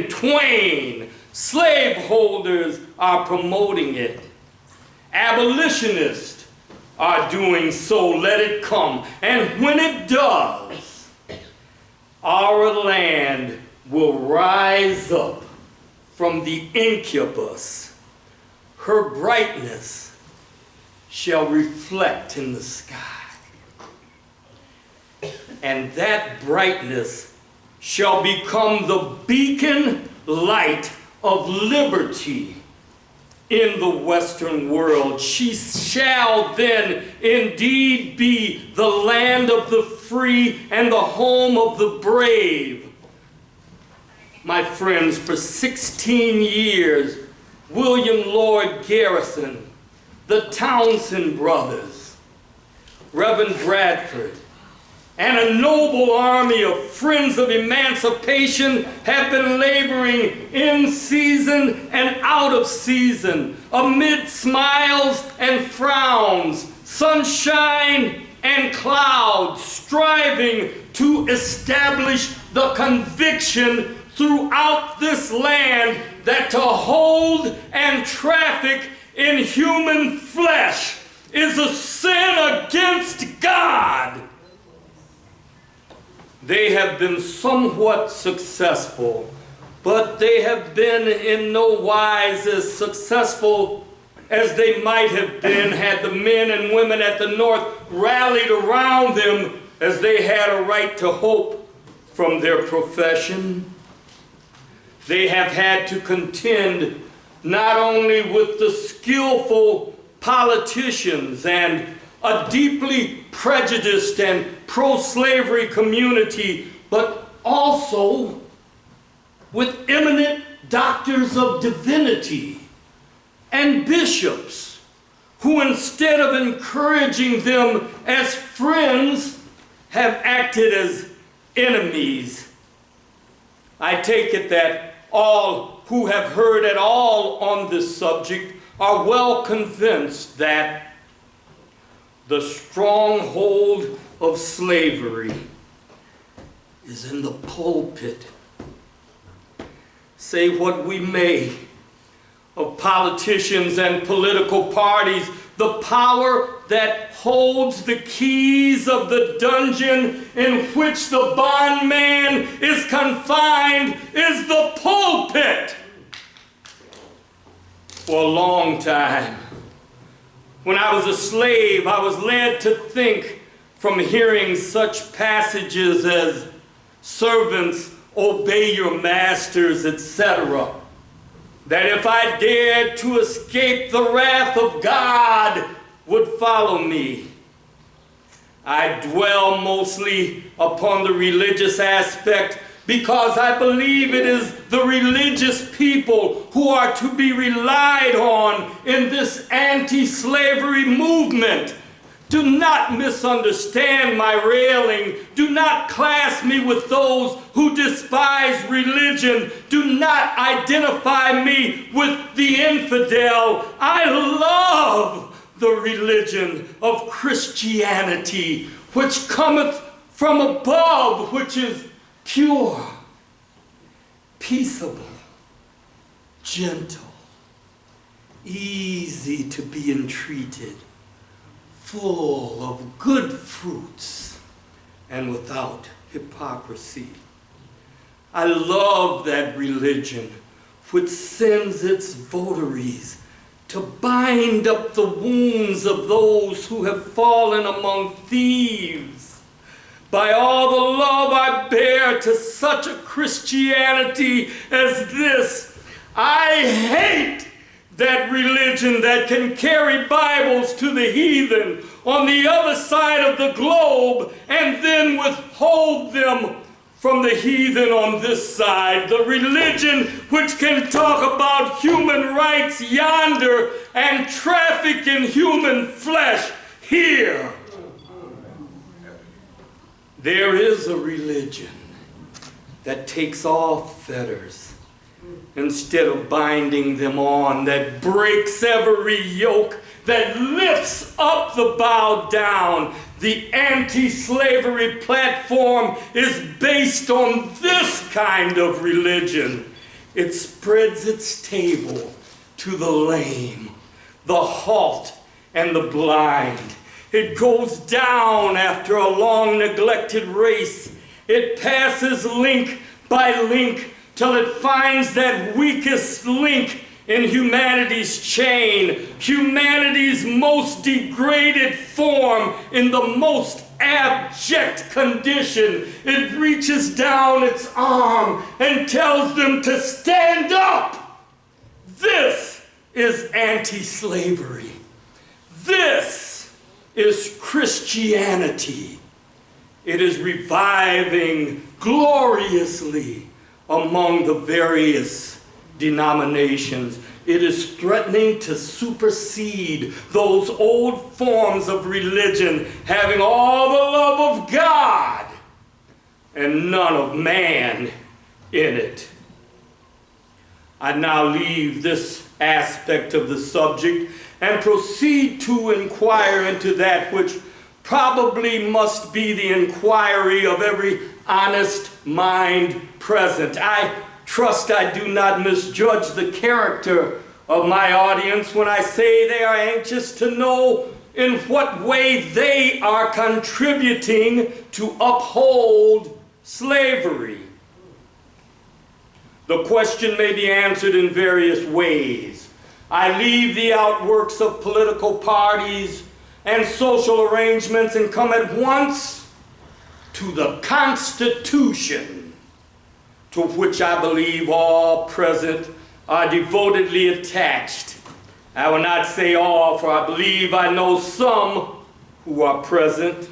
Twain, slaveholders are promoting it. Abolitionists are doing so. Let it come. And when it does, our land will rise up from the incubus. Her brightness shall reflect in the sky. And that brightness shall become the beacon light of liberty in the Western world. She shall then indeed be the land of the free and the home of the brave. My friends, for 16 years, William Lloyd Garrison, the Townsend brothers, Reverend Bradford, and a noble army of friends of emancipation have been laboring in season and out of season, amid smiles and frowns, sunshine and clouds, striving to establish the conviction throughout this land that to hold and traffic in human flesh is a sin against God. They have been somewhat successful, but they have been in no wise as successful as they might have been had the men and women at the North rallied around them as they had a right to hope from their profession. They have had to contend not only with the skillful politicians and a deeply prejudiced and pro-slavery community, but also with eminent doctors of divinity and bishops who, instead of encouraging them as friends, have acted as enemies. I take it that all who have heard at all on this subject are well convinced that the stronghold of slavery is in the pulpit. Say what we may of politicians and political parties, the power that holds the keys of the dungeon in which the bondman is confined is the pulpit. For a long time, when I was a slave, I was led to think from hearing such passages as servants obey your masters, etc., that if I dared to escape the wrath of God would follow me. I dwell mostly upon the religious aspect because I believe it is the religious people who are to be relied on in this anti-slavery movement. Do not misunderstand my railing. Do not class me with those who despise religion. Do not identify me with the infidel. I love the religion of Christianity, which cometh from above, which is pure, peaceable, gentle, easy to be entreated, full of good fruits, and without hypocrisy. I love that religion which sends its votaries to bind up the wounds of those who have fallen among thieves. By all the love I bear to such a Christianity as this, I hate that religion that can carry Bibles to the heathen on the other side of the globe and then withhold them from the heathen on this side. The religion which can talk about human rights yonder and traffic in human flesh here. There is a religion that takes off fetters instead of binding them on, that breaks every yoke, that lifts up the bowed down. The anti-slavery platform is based on this kind of religion. It spreads its table to the lame, the halt, and the blind. It goes down after a long neglected race. It passes link by link till it finds that weakest link in humanity's chain, humanity's most degraded form in the most abject condition. It reaches down its arm and tells them to stand up. This is anti-slavery. This is Christianity. It is reviving gloriously among the various denominations. It is threatening to supersede those old forms of religion, having all the love of God and none of man in it. I now leave this aspect of the subject and proceed to inquire into that which probably must be the inquiry of every honest mind present. I trust I do not misjudge the character of my audience when I say they are anxious to know in what way they are contributing to uphold slavery. The question may be answered in various ways. I leave the outworks of political parties and social arrangements and come at once to the Constitution, to which I believe all present are devotedly attached. I will not say all, for I believe I know some who are present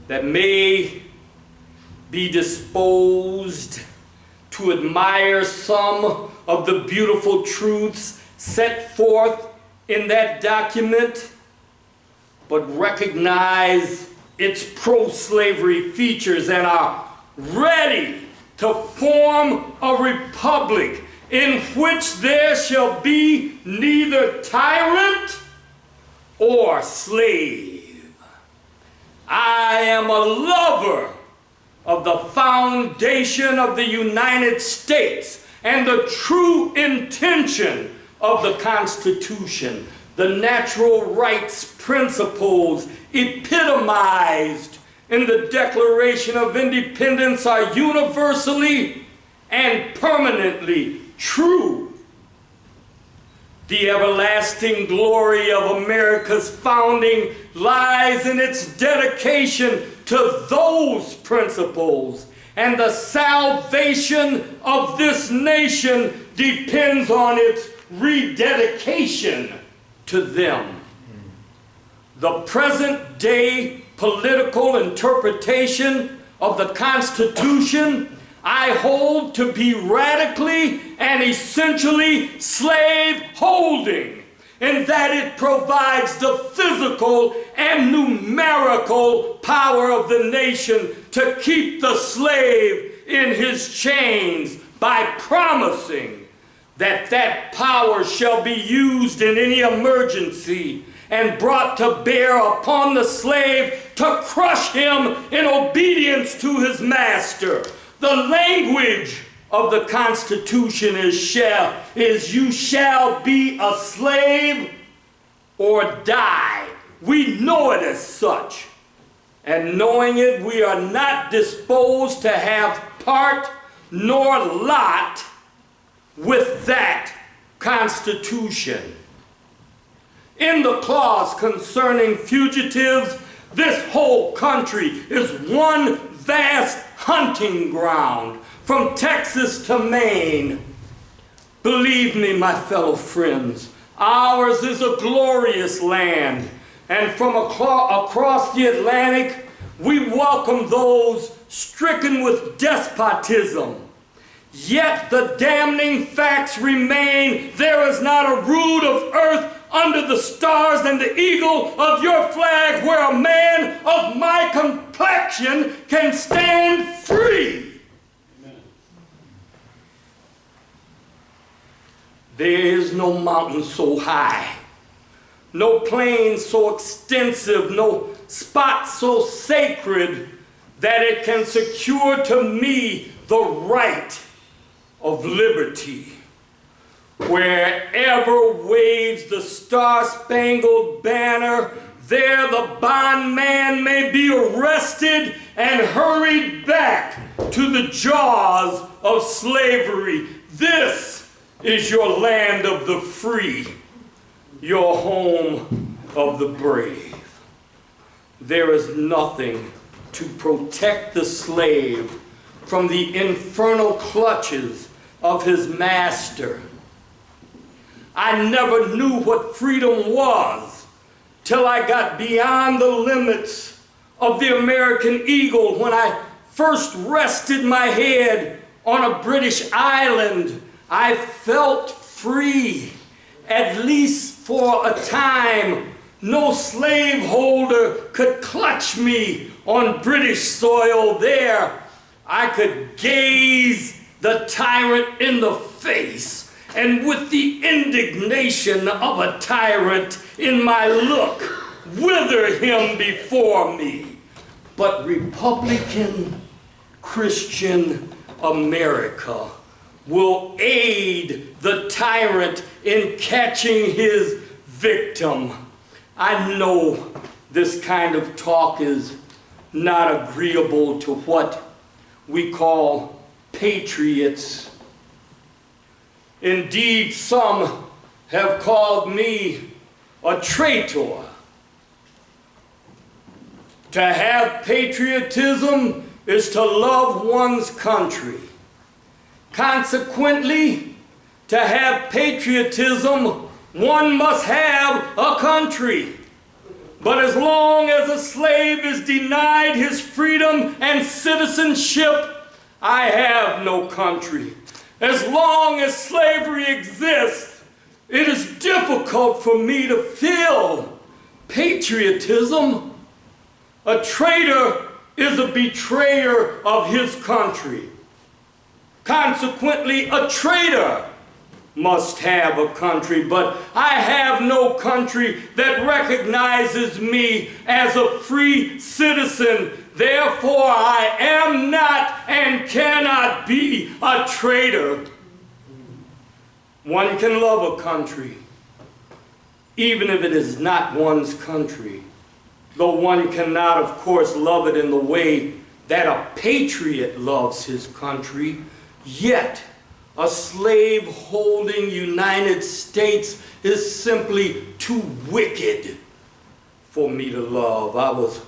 that may be disposed to admire some of the beautiful truths set forth in that document, but recognize its pro-slavery features and are ready to form a republic in which there shall be neither tyrant or slave. I am a lover of the foundation of the United States and the true intention of the Constitution, the natural rights principles epitomized in the Declaration of Independence are universally and permanently true. The everlasting glory of America's founding lies in its dedication to those principles, and the salvation of this nation depends on its rededication to them. The present day political interpretation of the Constitution I hold to be radically and essentially slave-holding, in that it provides the physical and numerical power of the nation to keep the slave in his chains by promising that that power shall be used in any emergency and brought to bear upon the slave to crush him in obedience to his master. The language of the Constitution is you shall be a slave or die. We know it as such. And knowing it, we are not disposed to have part nor lot with that Constitution. In the clause concerning fugitives, this whole country is one vast hunting ground from Texas to Maine. Believe me, my fellow friends, ours is a glorious land, and from across the Atlantic, we welcome those stricken with despotism. Yet the damning facts remain. There is not a root of earth under the stars and the eagle of your flag where a man of my complexion can stand free. Amen. There is no mountain so high, no plain so extensive, no spot so sacred that it can secure to me the right of liberty. Wherever waves the star-spangled banner, there the bondman may be arrested and hurried back to the jaws of slavery. This is your land of the free, your home of the brave. There is nothing to protect the slave from the infernal clutches of his master. I never knew what freedom was till I got beyond the limits of the American Eagle when I first rested my head on a British island. I felt free, at least for a time. No slaveholder could clutch me on British soil there. I could gaze the tyrant in the face, and with the indignation of a tyrant in my look, wither him before me. But Republican Christian America will aid the tyrant in catching his victim. I know this kind of talk is not agreeable to what we call patriots. Indeed, some have called me a traitor. To have patriotism is to love one's country. Consequently, to have patriotism, one must have a country. But as long as a slave is denied his freedom and citizenship, I have no country. As long as slavery exists, it is difficult for me to feel patriotism. A traitor is a betrayer of his country. Consequently, a traitor must have a country, but I have no country that recognizes me as a free citizen. Therefore, I am not and cannot be a traitor. One can love a country, even if it is not one's country, though one cannot, of course, love it in the way that a patriot loves his country. Yet, a slave-holding United States is simply too wicked for me to love. I was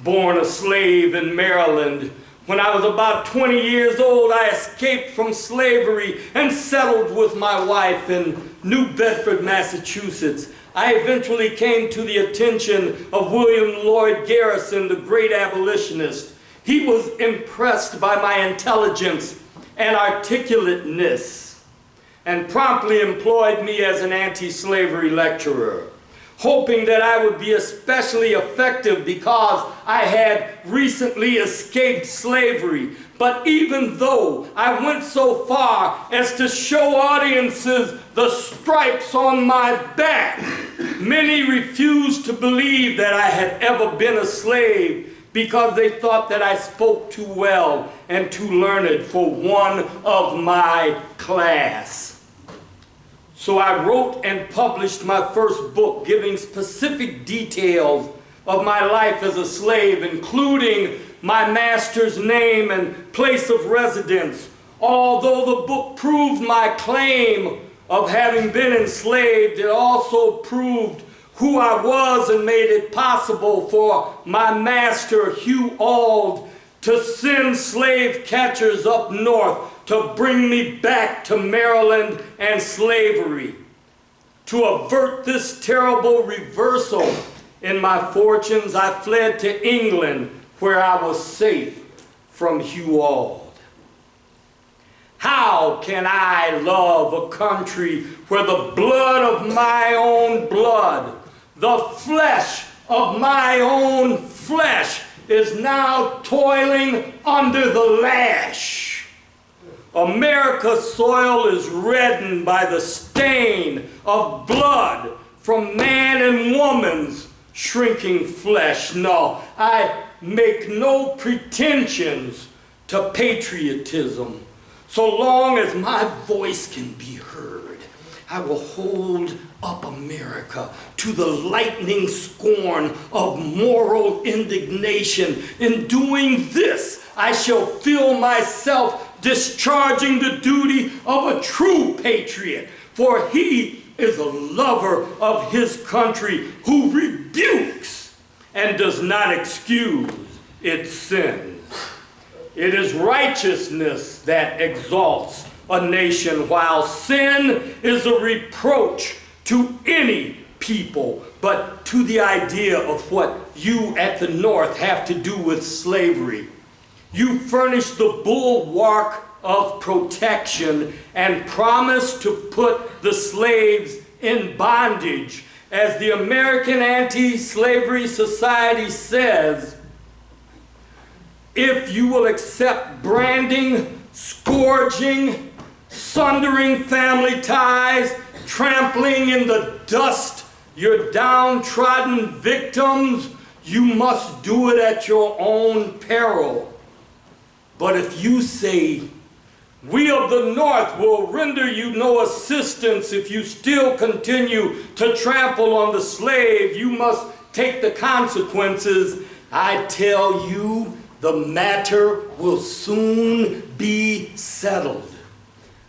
born a slave in Maryland. When I was about 20 years old, I escaped from slavery and settled with my wife in New Bedford, Massachusetts. I eventually came to the attention of William Lloyd Garrison, the great abolitionist. He was impressed by my intelligence and articulateness, and promptly employed me as an anti-slavery lecturer, hoping that I would be especially effective because I had recently escaped slavery. But even though I went so far as to show audiences the stripes on my back, many refused to believe that I had ever been a slave, because they thought that I spoke too well and too learned for one of my class. So I wrote and published my first book, giving specific details of my life as a slave, including my master's name and place of residence. Although the book proved my claim of having been enslaved, it also proved who I was and made it possible for my master, Hugh Auld, to send slave catchers up north to bring me back to Maryland and slavery. To avert this terrible reversal in my fortunes, I fled to England, where I was safe from Hugh Auld. How can I love a country where the blood of my own blood, the flesh of my own flesh, is now toiling under the lash? America's soil is reddened by the stain of blood from man and woman's shrinking flesh. No, I make no pretensions to patriotism. So long as my voice can be heard, I will hold up America to the lightning scorn of moral indignation. In doing this, I shall feel myself discharging the duty of a true patriot, for he is a lover of his country who rebukes and does not excuse its sins. It is righteousness that exalts a nation, while sin is a reproach to any people. But to the idea of what you at the North have to do with slavery, you furnish the bulwark of protection and promise to put the slaves in bondage. As the American Anti-Slavery Society says, if you will accept branding, scourging, sundering family ties, trampling in the dust your downtrodden victims, you must do it at your own peril. But if you say, we of the North will render you no assistance if you still continue to trample on the slave, you must take the consequences, I tell you, the matter will soon be settled.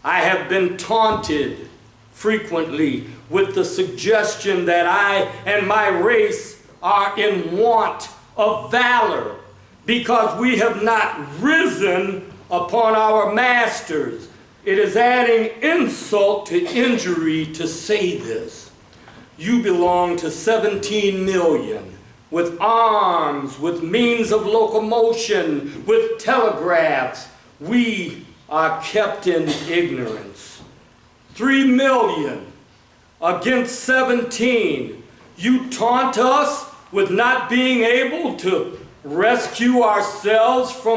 I have been taunted frequently with the suggestion that I and my race are in want of valor because we have not risen upon our masters. It is adding insult to injury to say this. You belong to 17 million. With arms, with means of locomotion, with telegraphs, we are kept in ignorance. 3 million against 17. You taunt us with not being able to rescue ourselves from